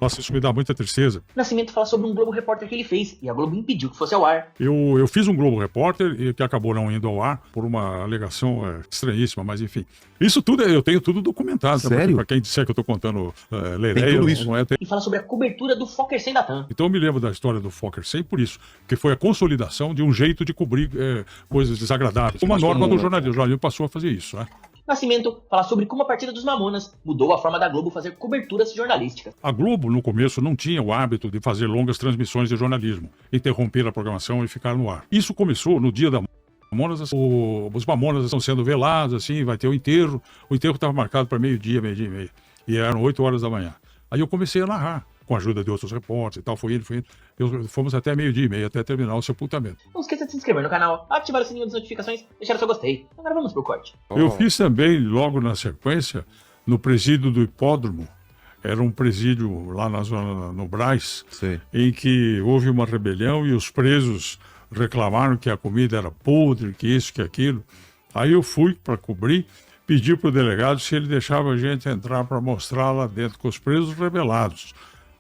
Nossa, isso me dá muita tristeza. Nascimento fala sobre um Globo Repórter que ele fez e a Globo impediu que fosse ao ar. Eu fiz um Globo Repórter e que acabou não indo ao ar por uma alegação estranhíssima, mas enfim. Isso tudo, eu tenho tudo documentado. Sério? Pra quem disser que eu tô contando lereia, tudo isso. não é... E fala sobre a cobertura do Fokker 100 da TAM. Então eu me lembro da história do Fokker 100 por isso, que foi a consolidação de um jeito de cobrir coisas desagradáveis. Uma norma do jornalismo. O jornalismo passou a fazer isso, né? Nascimento fala sobre como a partida dos Mamonas mudou a forma da Globo fazer coberturas jornalísticas. A Globo, no começo, não tinha o hábito de fazer longas transmissões de jornalismo, interromper a programação e ficar no ar. Isso começou no dia da Mamonas. Os Mamonas estão sendo velados, assim, vai ter o enterro. O enterro estava marcado para meio-dia e meia. E eram 8 horas da manhã. Aí eu comecei a narrar, com a ajuda de outros repórteres e tal, foi indo. Fomos até meio-dia e meia, até terminar o sepultamento. Não esqueça de se inscrever no canal, ativar o sininho das notificações, deixar o seu gostei. Agora vamos pro corte. Eu fiz também, logo na sequência, no presídio do Hipódromo. Era um presídio lá na zona, no Brás, Sim. em que houve uma rebelião e os presos reclamaram que a comida era podre, que isso, que aquilo. Aí eu fui para cobrir, pedi para o delegado se ele deixava a gente entrar para mostrar lá dentro com os presos rebelados.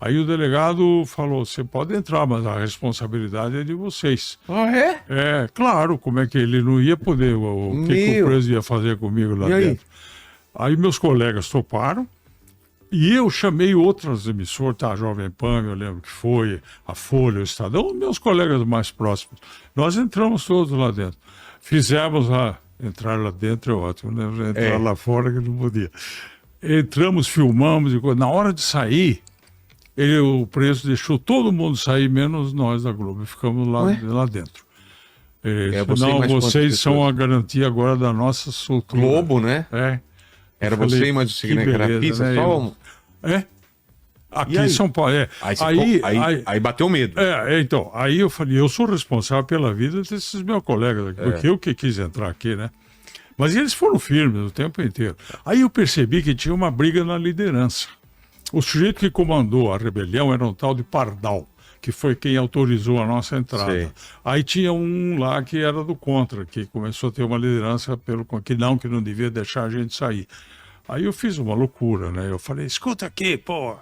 Aí o delegado falou, você pode entrar, mas a responsabilidade é de vocês. Ah, é? É, claro, como é que ele não ia poder, o que o preso ia fazer comigo lá dentro. Aí meus colegas toparam, e eu chamei outras emissoras, tá, a Jovem Pan, eu lembro que foi, a Folha, o Estadão, meus colegas mais próximos. Nós entramos todos lá dentro. Fizemos entrar lá dentro é ótimo, né? Entrar lá fora que não podia. Entramos, filmamos, e na hora de sair, o preso deixou todo mundo sair, menos nós da Globo. Ficamos lá dentro. Não, vocês são a garantia agora da nossa soltura. Globo, né? É. Era você e mais o seguinte, era pizza, né? só... Aqui em São Paulo, Aí bateu medo. Então, aí eu falei, eu sou responsável pela vida desses meus colegas aqui, porque eu que quis entrar aqui, né? Mas eles foram firmes o tempo inteiro. Aí eu percebi que tinha uma briga na liderança. O sujeito que comandou a rebelião era um tal de Pardal, que foi quem autorizou a nossa entrada. Sei. Aí tinha um lá que era do contra, que começou a ter uma liderança que não devia deixar a gente sair. Aí eu fiz uma loucura, né? Eu falei, escuta aqui, pô,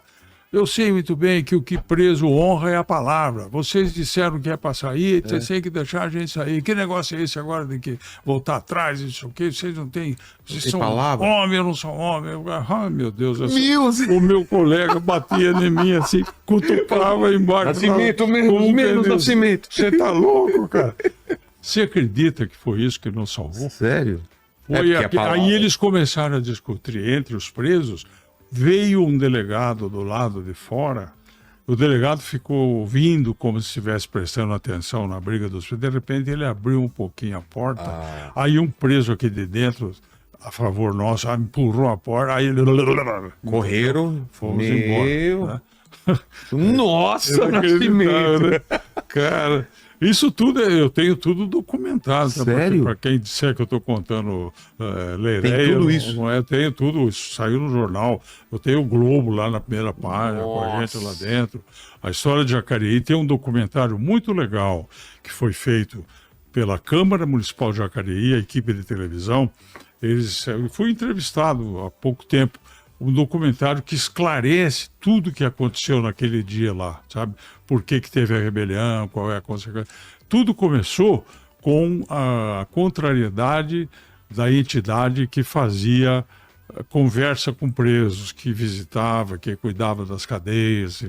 eu sei muito bem que o que preso honra é a palavra. Vocês disseram que é para sair, vocês têm que deixar a gente sair. Que negócio é esse agora de que voltar atrás, isso o quê? Vocês não têm... Vocês são palavra? homem, eu não sou homem. Ai, meu Deus. O meu colega batia em mim assim, cutucava embaixo. Nascimento, menos Nascimento. Você tá louco, cara? Você acredita que foi isso que nos salvou? Sério? Foi aí eles começaram a discutir entre os presos. Veio um delegado do lado de fora, o delegado ficou ouvindo como se estivesse prestando atenção na briga dos presos. De repente ele abriu um pouquinho a porta, aí um preso aqui de dentro, a favor nosso, empurrou a porta, aí ele... Correram, fomos embora. Né? Nossa, Nascimento! Né? Cara... Isso tudo, eu tenho tudo documentado. Sério? Para quem disser que eu estou contando lereia, tem tudo isso? Não é, tenho tudo, isso saiu no jornal. Eu tenho o Globo lá na primeira página, com a gente lá dentro. A história de Jacareí tem um documentário muito legal que foi feito pela Câmara Municipal de Jacareí, a equipe de televisão. Eu fui entrevistado há pouco tempo. Um documentário que esclarece tudo que aconteceu naquele dia lá, sabe? Por que teve a rebelião, qual é a consequência. Tudo começou com a contrariedade da entidade que fazia conversa com presos, que visitava, que cuidava das cadeias,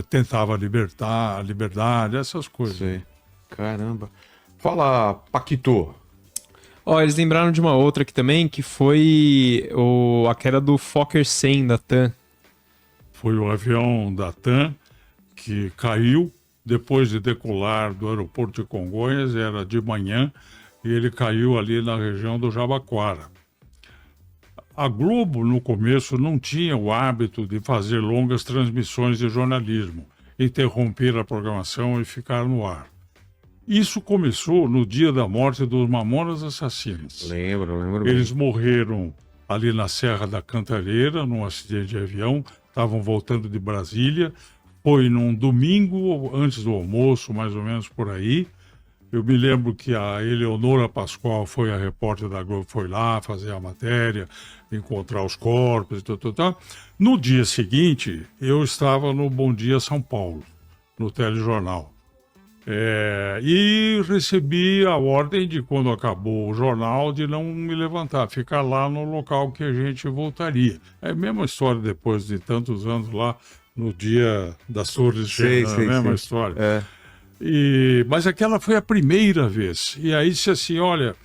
tentava libertar a liberdade, essas coisas. Sei. Caramba. Fala, Paquito. Ó, eles lembraram de uma outra aqui também, que foi aquela do Fokker 100 da TAM. Foi o avião da TAM que caiu depois de decolar do aeroporto de Congonhas, era de manhã, e ele caiu ali na região do Jabaquara. A Globo, no começo, não tinha o hábito de fazer longas transmissões de jornalismo, interromper a programação e ficar no ar. Isso começou no dia da morte dos Mamonas Assassinos. Lembro. Eles morreram ali na Serra da Cantareira, num acidente de avião, estavam voltando de Brasília. Foi num domingo, antes do almoço, mais ou menos por aí. Eu me lembro que a Eleonora Pascoal foi a repórter da Globo, foi lá fazer a matéria, encontrar os corpos e tal. No dia seguinte, eu estava no Bom Dia São Paulo, no telejornal. E recebi a ordem de, quando acabou o jornal, de não me levantar, ficar lá no local que a gente voltaria. É a mesma história depois de tantos anos lá, no dia das Torres Gêmeas, a mesma história. Mas aquela foi a primeira vez. E aí disse assim, olha,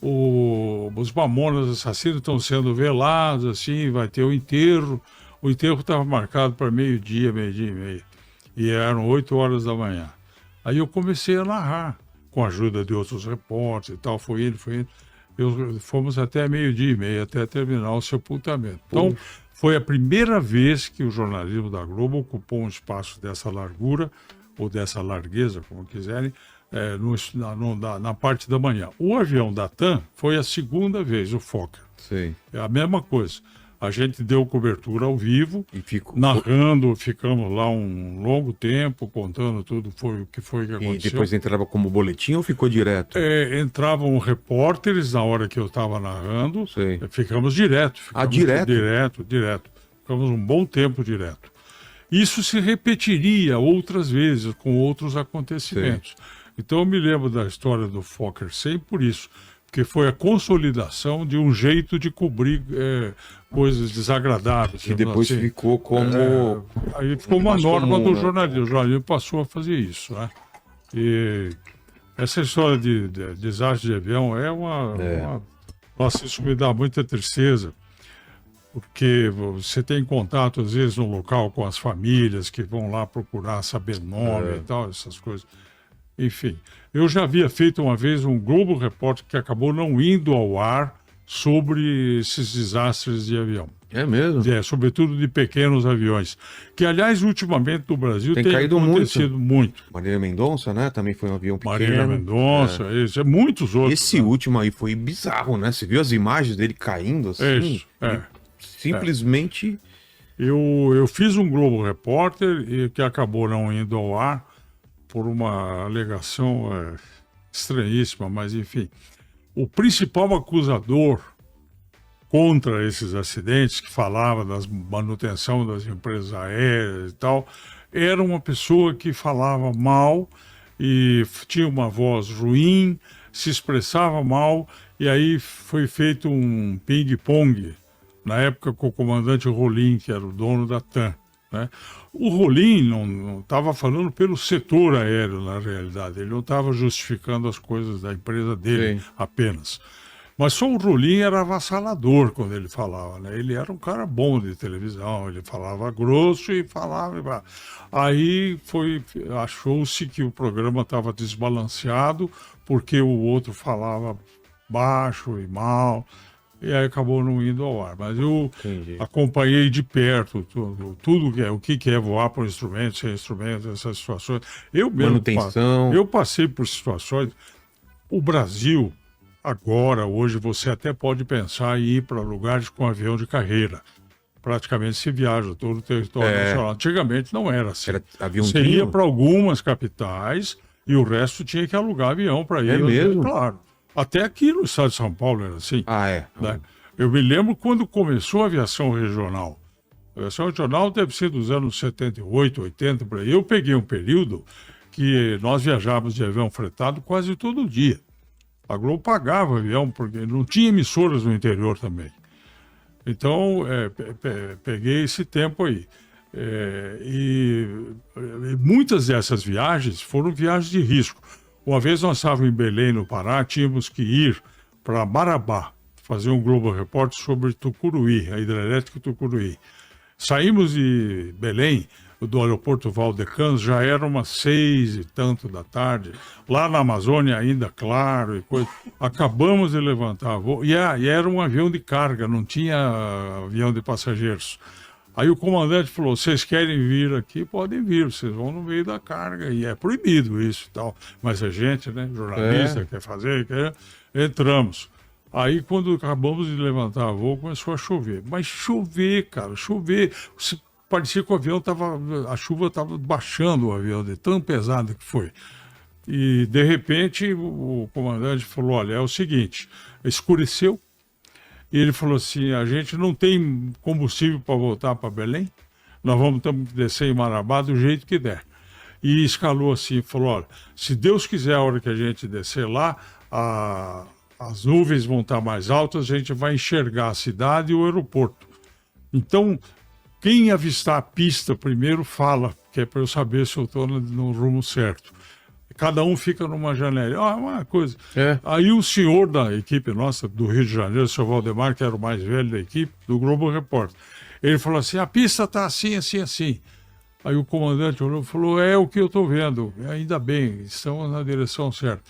os Mamonas Assassinos estão sendo velados, assim, vai ter o enterro. O enterro estava marcado para meio-dia e meia. E eram 8 horas da manhã. Aí eu comecei a narrar, com a ajuda de outros repórteres e tal, foi indo. Fomos até meio-dia e meia, até terminar o sepultamento. Então, foi a primeira vez que o jornalismo da Globo ocupou um espaço dessa largura, ou dessa largueza, como quiserem, na parte da manhã. O avião da TAM foi a segunda vez, o Fokker. Sim. É a mesma coisa. A gente deu cobertura ao vivo, narrando, ficamos lá um longo tempo, contando tudo o que aconteceu. E depois entrava como boletim ou ficou direto? Entravam repórteres na hora que eu estava narrando, Sei. ficamos direto. Direto? Direto. Ficamos um bom tempo direto. Isso se repetiria outras vezes, com outros acontecimentos. Sim. Então eu me lembro da história do Fokker 100 por isso, porque foi a consolidação de um jeito de cobrir coisas desagradáveis. Que depois assim. Ficou como... aí ficou uma norma do jornalismo. O jornalismo passou a fazer isso, né? E essa história de desastre de avião Nossa, isso me dá muita tristeza, porque você tem contato, às vezes, no local com as famílias que vão lá procurar saber nome e tal, essas coisas. Enfim, eu já havia feito uma vez um Globo Repórter que acabou não indo ao ar sobre esses desastres de avião. É mesmo? Sobretudo de pequenos aviões. Que, aliás, ultimamente no Brasil tem caído acontecido muito. Marília Mendonça, né? Também foi um avião pequeno. Marília Mendonça, muitos outros. Esse último aí foi bizarro, né? Você viu as imagens dele caindo assim? Simplesmente... Eu fiz um Globo Repórter que acabou não indo ao ar por uma alegação estranhíssima, mas enfim. O principal acusador contra esses acidentes, que falava da manutenção das empresas aéreas e tal, era uma pessoa que falava mal e tinha uma voz ruim, se expressava mal, e aí foi feito um ping-pong, na época com o comandante Rolim, que era o dono da TAM. Né? O Rolim não estava falando pelo setor aéreo, na realidade. Ele não estava justificando as coisas da empresa dele apenas. Mas só o Rolim era avassalador quando ele falava. Né? Ele era um cara bom de televisão, ele falava grosso e falava... Aí achou-se que o programa estava desbalanceado porque o outro falava baixo e mal... E aí acabou não indo ao ar. Mas eu acompanhei de perto tudo o que é voar por instrumento, sem instrumento, essas situações. Manutenção. Eu passei por situações... O Brasil, agora, hoje, você até pode pensar em ir para lugares com avião de carreira. Praticamente se viaja todo o território nacional. Antigamente não era assim. Você ia para algumas capitais e o resto tinha que alugar avião para ir. É mesmo? Claro. Até aqui no estado de São Paulo era assim. Né? Eu me lembro quando começou a aviação regional. A aviação regional deve ser dos anos 78, 80, por aí. Eu peguei um período que nós viajávamos de avião fretado quase todo dia. A Globo pagava avião, porque não tinha emissoras no interior também. Então, peguei esse tempo aí. E muitas dessas viagens foram viagens de risco. Uma vez nós estávamos em Belém, no Pará, tínhamos que ir para Marabá, fazer um Globo Repórter sobre Tucuruí, a hidrelétrica Tucuruí. Saímos de Belém, do aeroporto Valdecanos, já era umas 6 e tanto da tarde. Lá na Amazônia ainda claro e coisa. Acabamos de levantar voo, e era um avião de carga, não tinha avião de passageiros. Aí o comandante falou, vocês querem vir aqui? Podem vir, vocês vão no meio da carga, e é proibido isso e tal. Mas a gente, né, jornalista, quer fazer, entramos. Aí quando acabamos de levantar a voo, começou a chover. Mas chover, cara, chover. Parecia que o avião a chuva estava baixando o avião, de tão pesado que foi. E, de repente, o comandante falou, olha, é o seguinte, escureceu, e ele falou assim, a gente não tem combustível para voltar para Belém, nós vamos ter que descer em Marabá do jeito que der. E escalou assim, falou, olha, se Deus quiser a hora que a gente descer lá, as nuvens vão estar mais altas, a gente vai enxergar a cidade e o aeroporto. Então, quem avistar a pista primeiro fala, que é para eu saber se eu estou no rumo certo. Cada um fica numa janela. Uma coisa. Aí o senhor da equipe nossa, do Rio de Janeiro, o senhor Valdemar, que era o mais velho da equipe, do Globo Repórter, ele falou assim, a pista está assim, assim, assim. Aí o comandante olhou e falou, é o que eu estou vendo, ainda bem, estamos na direção certa.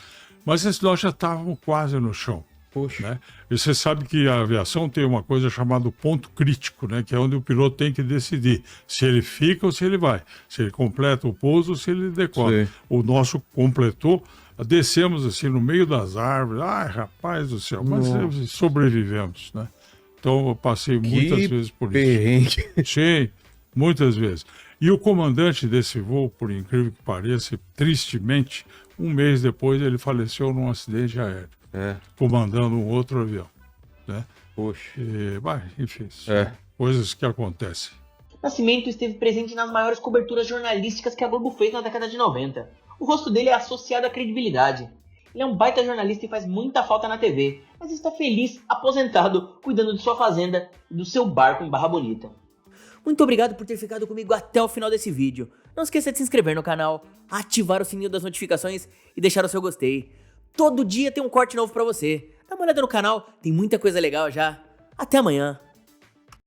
Mas nós já estávamos quase no chão. Poxa. Né? E você sabe que a aviação tem uma coisa chamada ponto crítico, né? Que é onde o piloto tem que decidir se ele fica ou se ele vai, se ele completa o pouso ou se ele decola. Sim. O nosso completou, descemos assim no meio das árvores, ai rapaz do céu, mas sobrevivemos, né? Então eu passei muitas vezes por isso. Sim, muitas vezes. E o comandante desse voo, por incrível que pareça, tristemente, um mês depois ele faleceu num acidente aéreo. Comandando um outro avião, né? Poxa. Enfim, coisas que acontecem. Nascimento esteve presente nas maiores coberturas jornalísticas que a Globo fez na década de 90. O rosto dele é associado à credibilidade. Ele é um baita jornalista e faz muita falta na TV, mas está feliz, aposentado, cuidando de sua fazenda e do seu barco em Barra Bonita. Muito obrigado por ter ficado comigo até o final desse vídeo. Não esqueça de se inscrever no canal, ativar o sininho das notificações e deixar o seu gostei. Todo dia tem um corte novo pra você. Dá uma olhada no canal, tem muita coisa legal já. Até amanhã.